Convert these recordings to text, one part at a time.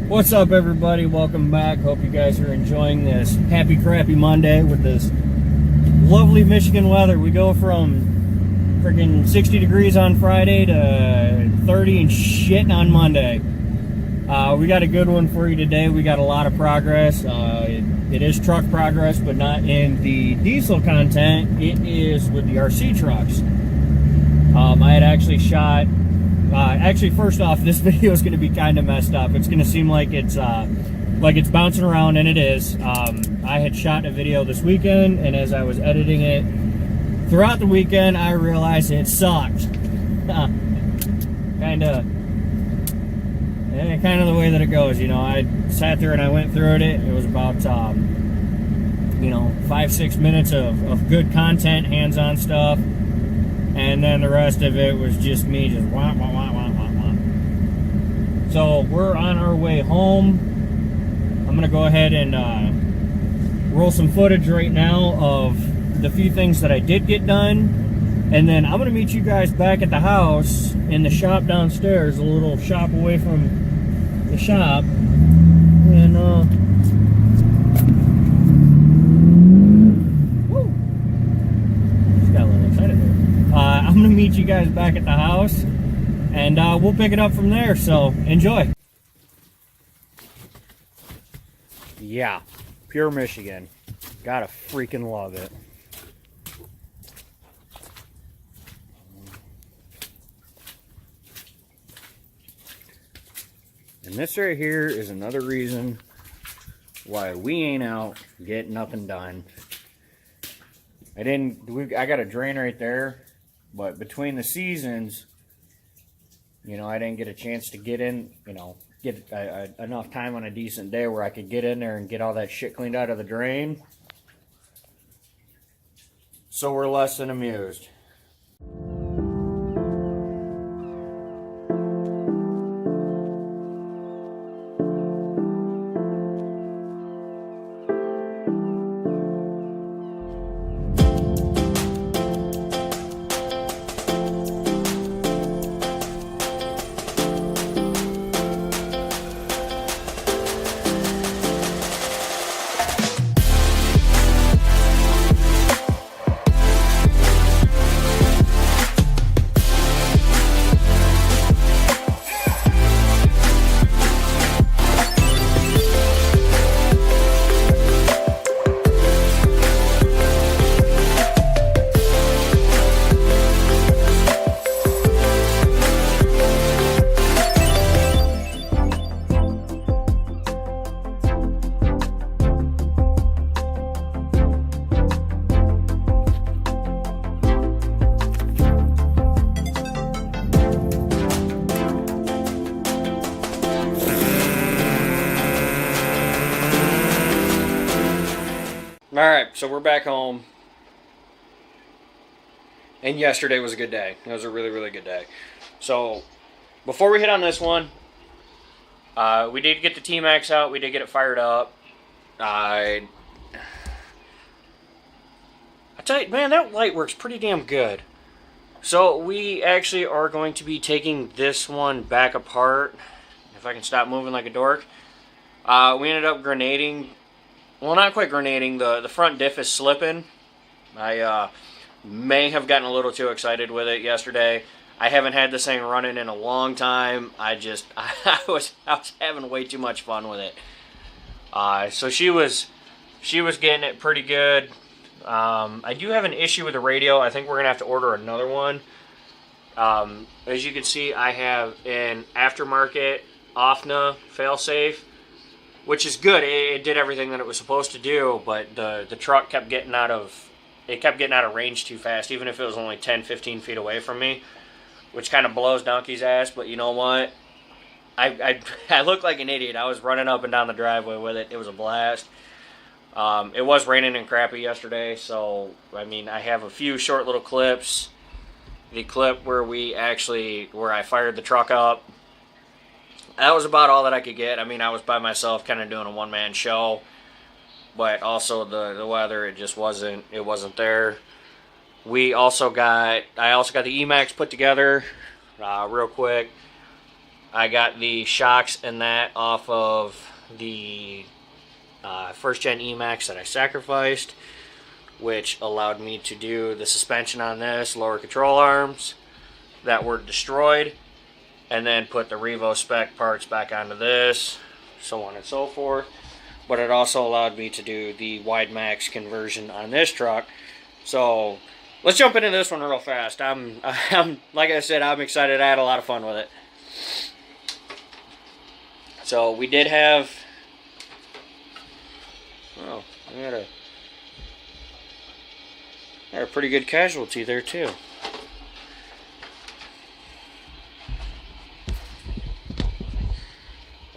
What's up, everybody? Welcome back. Hope you guys are enjoying this happy crappy Monday with this lovely Michigan weather. We go from freaking 60 degrees on Friday to 30 and shit on Monday. We got a good one for you today. We got a lot of progress. It is truck progress, but not in the diesel content. It is with the RC trucks. I had actually shot. Actually, first off, this video is going to be kind of messed up. It's going to seem like it's bouncing around, and it is. I had shot a video this weekend, and as I was editing it throughout the weekend, I realized it sucked. kind of the way that it goes. You know, I sat there and I went through it. It was about 5-6 minutes of good content, hands-on stuff. And then the rest of it was just me just wah, wah, wah, wah, wah, wah. So we're on our way home. I'm going to go ahead and roll some footage right now of the few things that I did get done. And then I'm going to meet you guys back at the house in the shop downstairs, a little shop away from the shop. And, I'm going to meet you guys back at the house, and we'll pick it up from there, so enjoy. Yeah, pure Michigan. Gotta freaking love it. And this right here is another reason why we ain't out getting nothing done. I got a drain right there. But between the seasons, I didn't get a chance to get in, get enough time on a decent day where I could get in there and get all that shit cleaned out of the drain. So we're less than amused. Alright, so we're back home. And yesterday was a good day. It was a really, really good day. So, before we hit on this one, we did get the T-Max out. We did get it fired up. I tell you, man, that light works pretty damn good. So, we actually are going to be taking this one back apart. If I can stop moving like a dork. We ended up grenading. Well, not quite grenading. The front diff is slipping. I may have gotten a little too excited with it yesterday. I haven't had this thing running in a long time. I was having way too much fun with it. So she was getting it pretty good. I do have an issue with the radio. I think we're gonna have to order another one. As you can see, I have an aftermarket OFNA failsafe, which is good. It did everything that it was supposed to do, but the truck kept getting out of range too fast, even if it was only 10-15 feet away from me, which kind of blows donkey's ass. But you know what? I looked like an idiot. I was running up and down the driveway with it. It was a blast. It was raining and crappy yesterday, so I mean, I have a few short little clips. The clip where I fired the truck up. That was about all that I could get. I mean, I was by myself kind of doing a one-man show. But also the weather, it just wasn't there. I also got the Emax put together real quick. I got the shocks and that off of the first gen Emax that I sacrificed, which allowed me to do the suspension on this, lower control arms that were destroyed, and then put the Revo spec parts back onto this, so on and so forth. But it also allowed me to do the wide max conversion on this truck. So let's jump into this one real fast. I'm like I said, I'm excited. I had a lot of fun with it. So we did have, well, we had a pretty good casualty there too.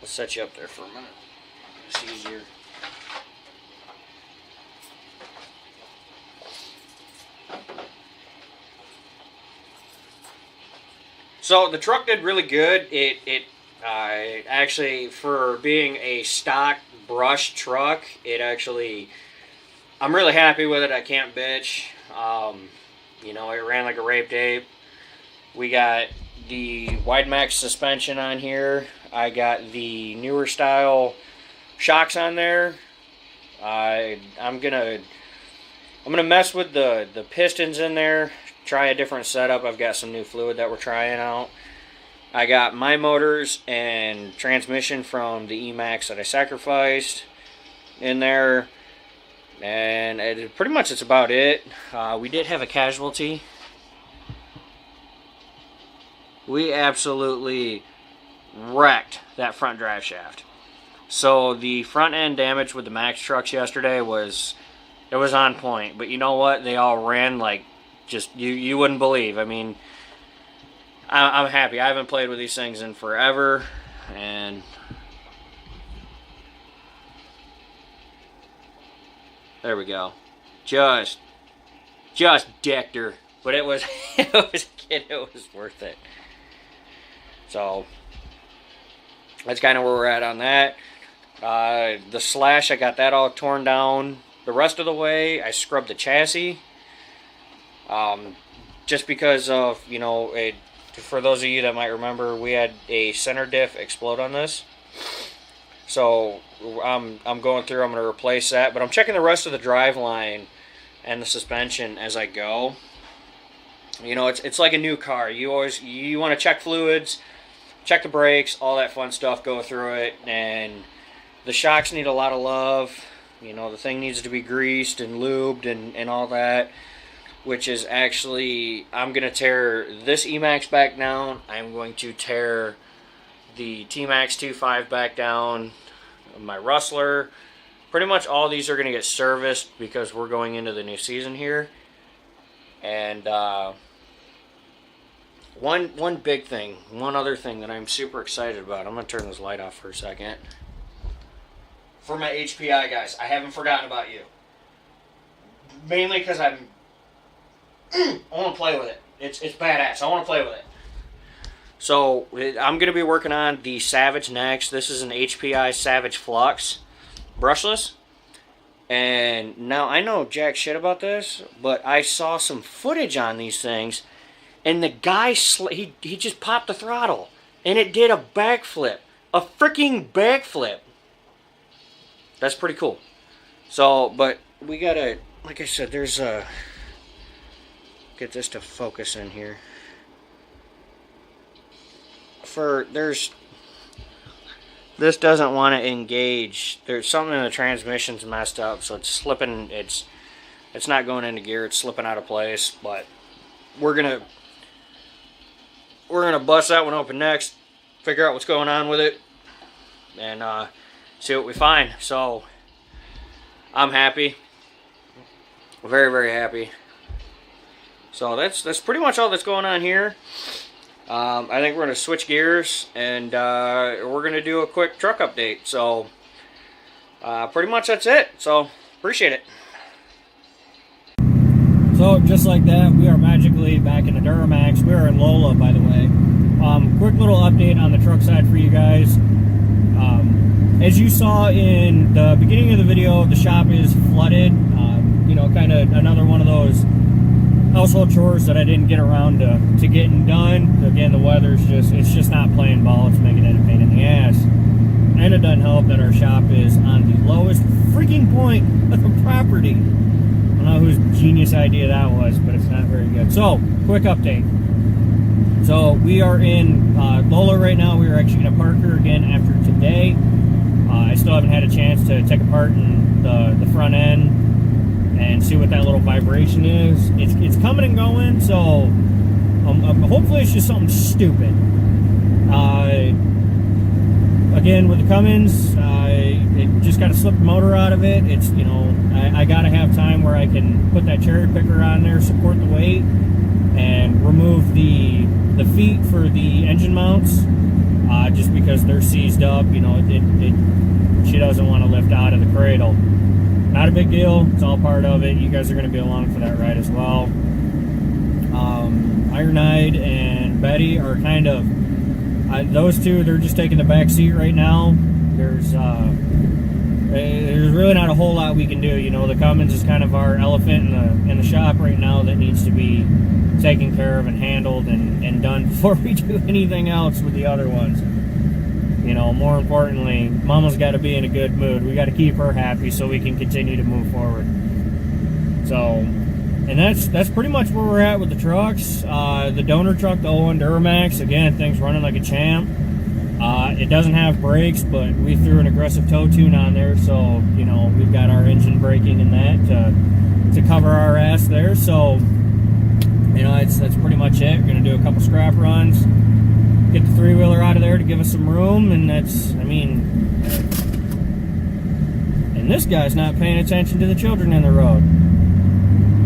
I'll set you up there for a minute. It's easier. So the truck did really good. It actually, for being a stock brush truck, it actually, I'm really happy with it. I can't bitch. You know, it ran like a raped ape. We got the wide max suspension on here. I got the newer style shocks on there. I'm gonna mess with the pistons in there, try a different setup. I've got some new fluid that we're trying out. I got my motors and transmission from the Emax that I sacrificed in there, and pretty much it's about it. We did have a casualty. We absolutely wrecked that front drive shaft. So the front end damage with the Max trucks yesterday was on point. But you know what? They all ran like just you wouldn't believe. I mean, I'm happy. I haven't played with these things in forever, and there we go. Just decked her, but it was it was worth it. So that's kind of where we're at on that. The slash, I got that all torn down. The rest of the way, I scrubbed the chassis. Just because of, you know, for those of you that might remember, we had a center diff explode on this. So I'm going through, I'm going to replace that. But I'm checking the rest of the drive line and the suspension as I go. You know, it's like a new car. You want to check fluids, check the brakes, all that fun stuff, go through it. And the shocks need a lot of love. You know, the thing needs to be greased and lubed and all that, which is actually, I'm going to tear this Emax back down. I'm going to tear the T-Max 2.5 back down, my Rustler. Pretty much all these are going to get serviced because we're going into the new season here. And one big thing, one other thing that I'm super excited about. I'm going to turn this light off for a second. For my HPI guys, I haven't forgotten about you. Mainly because I want to play with it. It's badass. I want to play with it. So I'm going to be working on the Savage next. This is an HPI Savage Flux brushless. And now I know jack shit about this, but I saw some footage on these things, and the guy he just popped the throttle, and it did a backflip, a freaking backflip. That's pretty cool. So, but we gotta, like I said, there's a, get this to focus in here. This doesn't want to engage. There's something in the transmission's messed up, so it's slipping. It's not going into gear. It's slipping out of place. But we're gonna bust that one open next, figure out what's going on with it, and see what we find. So I'm happy, very, very happy. So that's pretty much all that's going on here. I think we're going to switch gears, and we're going to do a quick truck update. So pretty much that's it. So appreciate it. So just like that, we are magically back in the Duramax. We are in Lola, by the way. Quick little update on the truck side for you guys. As you saw in the beginning of the video, the shop is flooded. You know, kind of another one of those household chores that I didn't get around to getting done. Again, the weather's it's just not playing ball. It's making it a pain in the ass. And it doesn't help that our shop is on the lowest freaking point of the property. I don't know whose genius idea that was, but it's not very good. So, quick update. So, we are in Lola right now. We are actually going to park her again after today. I still haven't had a chance to take apart the front end and see what that little vibration is. It's coming and going, so hopefully it's just something stupid. Again, with the Cummins, it just got to slip the motor out of it. It's, you know, I got to have time where I can put that cherry picker on there, support the weight, and remove the feet for the engine mounts, just because they're seized up. You know, she doesn't want to lift out of the cradle. Not a big deal. It's all part of it. You guys are going to be along for that ride as well. Ironide and Betty are kind of... those two, they're just taking the back seat right now. There's really not a whole lot we can do. You know, the Cummins is kind of our elephant in the shop right now that needs to be taken care of and handled and done before we do anything else with the other ones. You know, more importantly, Mama's got to be in a good mood. We got to keep her happy so we can continue to move forward. So, and that's pretty much where we're at with the trucks. The donor truck, the 01 Duramax, again, thing's running like a champ. It doesn't have brakes, but we threw an aggressive tow tune on there, so, you know, we've got our engine braking and that to cover our ass there. So, you know, that's pretty much it. We're going to do a couple scrap runs, get the three-wheeler out of there to give us some room, and that's, I mean, and this guy's not paying attention to the children in the road.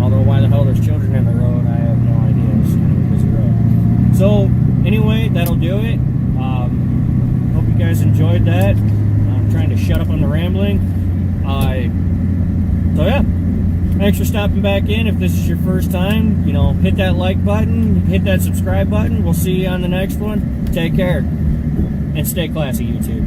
Although why the hell there's children in the road, I have no idea. It's kind of a busy road. So, anyway, that'll do it. Hope you guys enjoyed that. I'm trying to shut up on the rambling. So yeah, thanks for stopping back in. If this is your first time, you know, hit that like button, hit that subscribe button. We'll see you on the next one. Take care, and stay classy, YouTube.